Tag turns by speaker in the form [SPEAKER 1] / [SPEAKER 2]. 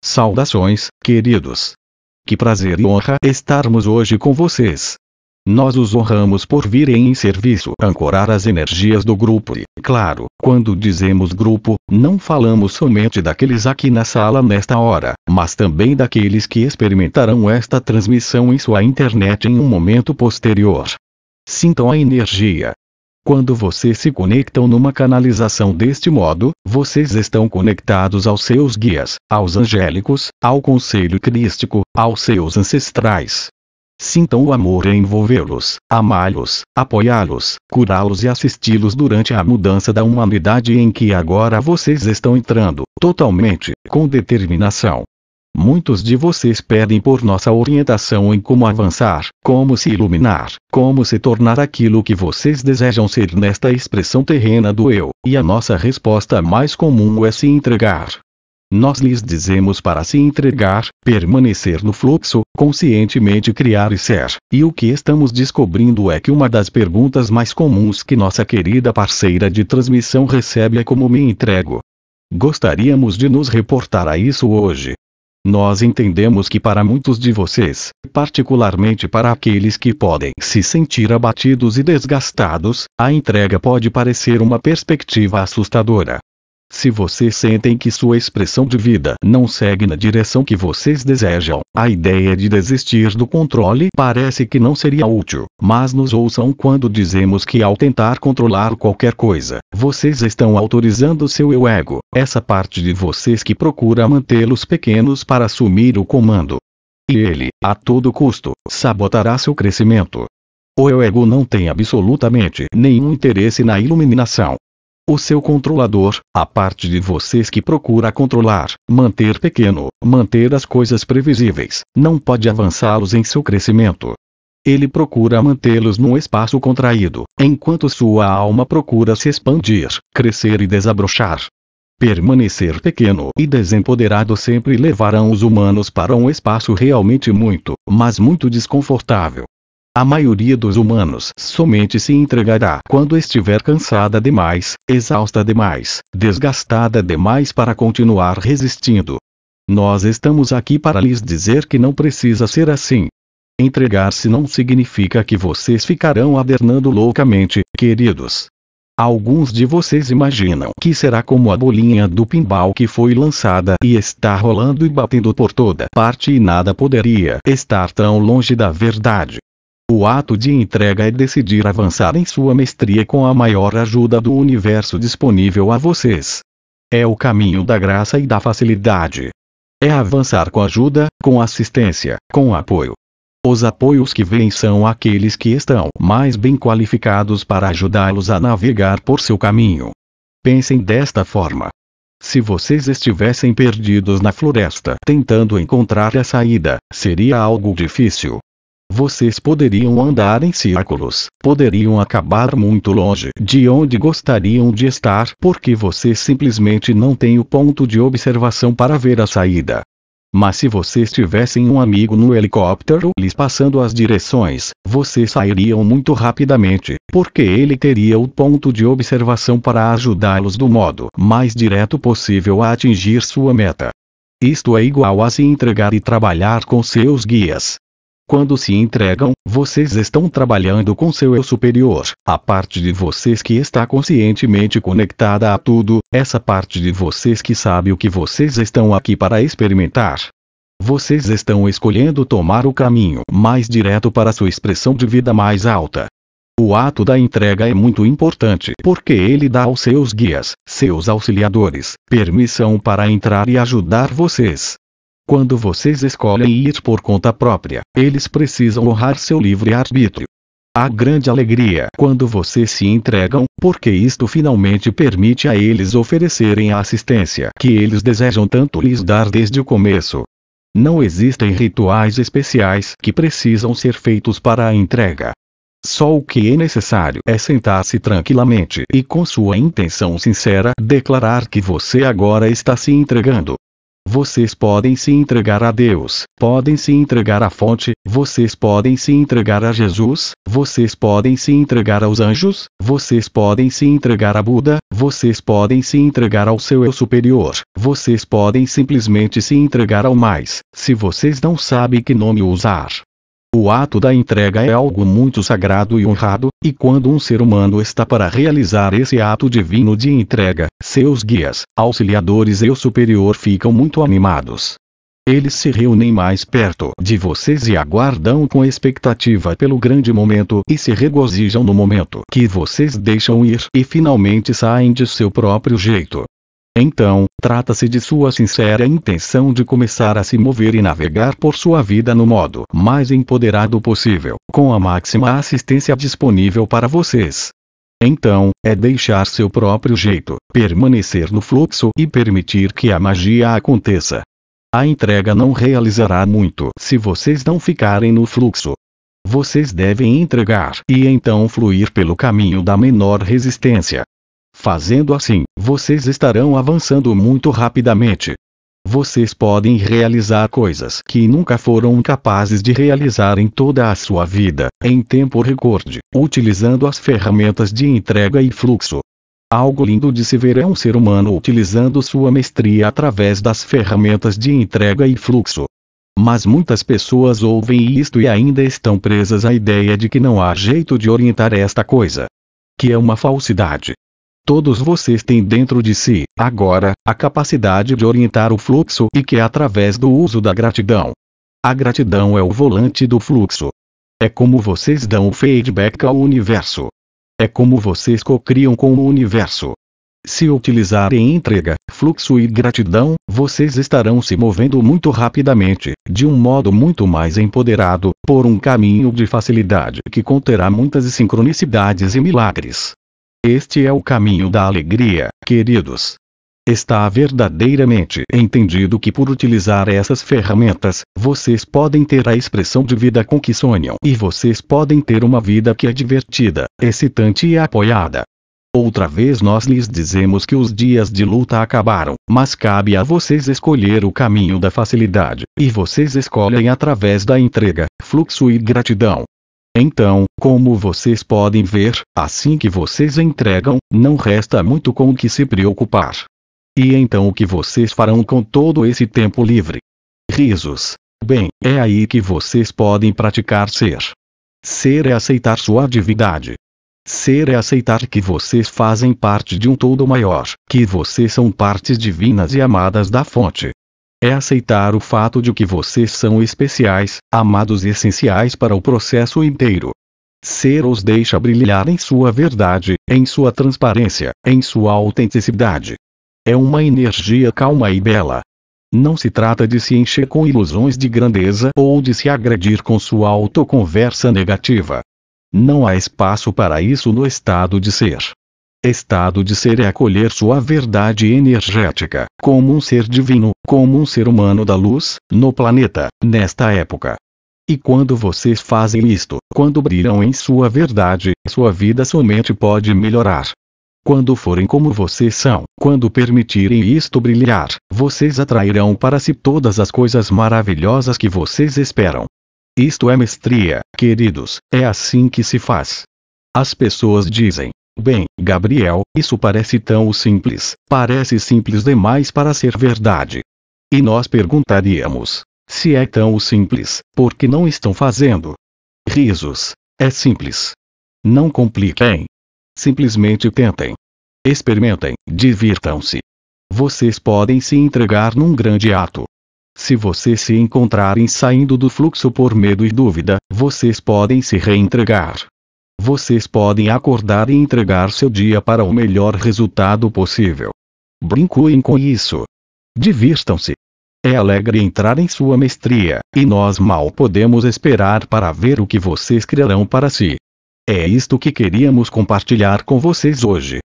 [SPEAKER 1] Saudações, queridos. Que prazer e honra estarmos hoje com vocês. Nós os honramos por virem em serviço ancorar as energias do grupo e, claro, quando dizemos grupo, não falamos somente daqueles aqui na sala nesta hora, mas também daqueles que experimentarão esta transmissão em sua internet em um momento posterior. Sintam a energia. Quando vocês se conectam numa canalização deste modo, vocês estão conectados aos seus guias, aos angélicos, ao conselho crístico, aos seus ancestrais. Sintam o amor envolvê-los, amá-los, apoiá-los, curá-los e assisti-los durante a mudança da humanidade em que agora vocês estão entrando, totalmente, com determinação. Muitos de vocês pedem por nossa orientação em como avançar, como se iluminar, como se tornar aquilo que vocês desejam ser nesta expressão terrena do eu, e a nossa resposta mais comum é se entregar. Nós lhes dizemos para se entregar, permanecer no fluxo, conscientemente criar e ser, e o que estamos descobrindo é que uma das perguntas mais comuns que nossa querida parceira de transmissão recebe é como me entrego. Gostaríamos de nos reportar a isso hoje. Nós entendemos que para muitos de vocês, particularmente para aqueles que podem se sentir abatidos e desgastados, a entrega pode parecer uma perspectiva assustadora. Se vocês sentem que sua expressão de vida não segue na direção que vocês desejam, a ideia de desistir do controle parece que não seria útil, mas nos ouçam quando dizemos que ao tentar controlar qualquer coisa, vocês estão autorizando seu eu ego, essa parte de vocês que procura mantê-los pequenos para assumir o comando. E ele, a todo custo, sabotará seu crescimento. O eu ego não tem absolutamente nenhum interesse na iluminação. O seu controlador, a parte de vocês que procura controlar, manter pequeno, manter as coisas previsíveis, não pode avançá-los em seu crescimento. Ele procura mantê-los num espaço contraído, enquanto sua alma procura se expandir, crescer e desabrochar. Permanecer pequeno e desempoderado sempre levarão os humanos para um espaço realmente muito, mas muito desconfortável. A maioria dos humanos somente se entregará quando estiver cansada demais, exausta demais, desgastada demais para continuar resistindo. Nós estamos aqui para lhes dizer que não precisa ser assim. Entregar-se não significa que vocês ficarão adernando loucamente, queridos. Alguns de vocês imaginam que será como a bolinha do pinball que foi lançada e está rolando e batendo por toda parte e nada poderia estar tão longe da verdade. O ato de entrega é decidir avançar em sua mestria com a maior ajuda do universo disponível a vocês. É o caminho da graça e da facilidade. É avançar com ajuda, com assistência, com apoio. Os apoios que vêm são aqueles que estão mais bem qualificados para ajudá-los a navegar por seu caminho. Pensem desta forma. Se vocês estivessem perdidos na floresta tentando encontrar a saída, seria algo difícil. Vocês poderiam andar em círculos, poderiam acabar muito longe de onde gostariam de estar porque vocês simplesmente não têm o ponto de observação para ver a saída. Mas se vocês tivessem um amigo no helicóptero lhes passando as direções, vocês sairiam muito rapidamente, porque ele teria o ponto de observação para ajudá-los do modo mais direto possível a atingir sua meta. Isto é igual a se entregar e trabalhar com seus guias. Quando se entregam, vocês estão trabalhando com seu eu superior, a parte de vocês que está conscientemente conectada a tudo, essa parte de vocês que sabe o que vocês estão aqui para experimentar. Vocês estão escolhendo tomar o caminho mais direto para sua expressão de vida mais alta. O ato da entrega é muito importante porque ele dá aos seus guias, seus auxiliadores, permissão para entrar e ajudar vocês. Quando vocês escolhem ir por conta própria, eles precisam honrar seu livre-arbítrio. Há grande alegria quando vocês se entregam, porque isto finalmente permite a eles oferecerem a assistência que eles desejam tanto lhes dar desde o começo. Não existem rituais especiais que precisam ser feitos para a entrega. Só o que é necessário é sentar-se tranquilamente e com sua intenção sincera declarar que você agora está se entregando. vocês podem se entregar a Deus, podem se entregar à fonte, vocês podem se entregar a Jesus, vocês podem se entregar aos anjos, vocês podem se entregar a Buda, vocês podem se entregar ao seu eu superior, vocês podem simplesmente se entregar ao mais, se vocês não sabem que nome usar. O ato da entrega é algo muito sagrado e honrado, e quando um ser humano está para realizar esse ato divino de entrega, seus guias, auxiliadores e o superior ficam muito animados. Eles se reúnem mais perto de vocês e aguardam com expectativa pelo grande momento e se regozijam no momento que vocês deixam ir e finalmente saem de seu próprio jeito. Então, trata-se de sua sincera intenção de começar a se mover e navegar por sua vida no modo mais empoderado possível, com a máxima assistência disponível para vocês. Então, é deixar seu próprio jeito, permanecer no fluxo e permitir que a magia aconteça. A entrega não realizará muito se vocês não ficarem no fluxo. Vocês devem entregar e então fluir pelo caminho da menor resistência. Fazendo assim, vocês estarão avançando muito rapidamente. Vocês podem realizar coisas que nunca foram capazes de realizar em toda a sua vida, em tempo recorde, utilizando as ferramentas de entrega e fluxo. Algo lindo de se ver é um ser humano utilizando sua mestria através das ferramentas de entrega e fluxo. Mas muitas pessoas ouvem isto e ainda estão presas à ideia de que não há jeito de orientar esta coisa. Que é uma falsidade. Todos vocês têm dentro de si, agora, a capacidade de orientar o fluxo e que é através do uso da gratidão. A gratidão é o volante do fluxo. É como vocês dão o feedback ao universo. É como vocês co-criam com o universo. Se utilizarem entrega, fluxo e gratidão, vocês estarão se movendo muito rapidamente, de um modo muito mais empoderado, por um caminho de facilidade que conterá muitas sincronicidades e milagres. Este é o caminho da alegria, queridos. Está verdadeiramente entendido que por utilizar essas ferramentas, vocês podem ter a expressão de vida com que sonham e vocês podem ter uma vida que é divertida, excitante e apoiada. Outra vez nós lhes dizemos que os dias de luta acabaram, mas cabe a vocês escolher o caminho da facilidade, e vocês escolhem através da entrega, fluxo e gratidão. Então, como vocês podem ver, assim que vocês entregam, não resta muito com o que se preocupar. E então o que vocês farão com todo esse tempo livre? Risos. Bem, é aí que vocês podem praticar ser. Ser é aceitar sua divindade. Ser é aceitar que vocês fazem parte de um todo maior, que vocês são partes divinas e amadas da fonte. É aceitar o fato de que vocês são especiais, amados e essenciais para o processo inteiro. Ser os deixa brilhar em sua verdade, em sua transparência, em sua autenticidade. É uma energia calma e bela. Não se trata de se encher com ilusões de grandeza ou de se agredir com sua autoconversa negativa. Não há espaço para isso no estado de ser. Estado de ser é acolher sua verdade energética, como um ser divino, como um ser humano da luz, no planeta, nesta época. E quando vocês fazem isto, quando brilham em sua verdade, sua vida somente pode melhorar. Quando forem como vocês são, quando permitirem isto brilhar, vocês atrairão para si todas as coisas maravilhosas que vocês esperam. Isto é mestria, queridos, é assim que se faz. As pessoas dizem: bem, Gabriel, isso parece tão simples, parece simples demais para ser verdade. E nós perguntaríamos: se é tão simples, por que não estão fazendo? Risos. É simples. Não compliquem. Simplesmente tentem. Experimentem, divirtam-se. Vocês podem se entregar num grande ato. Se vocês se encontrarem saindo do fluxo por medo e dúvida, vocês podem se reentregar. Vocês podem acordar e entregar seu dia para o melhor resultado possível. Brinquem com isso. Divirtam-se. É alegre entrar em sua mestria, e nós mal podemos esperar para ver o que vocês criarão para si. É isto que queríamos compartilhar com vocês hoje.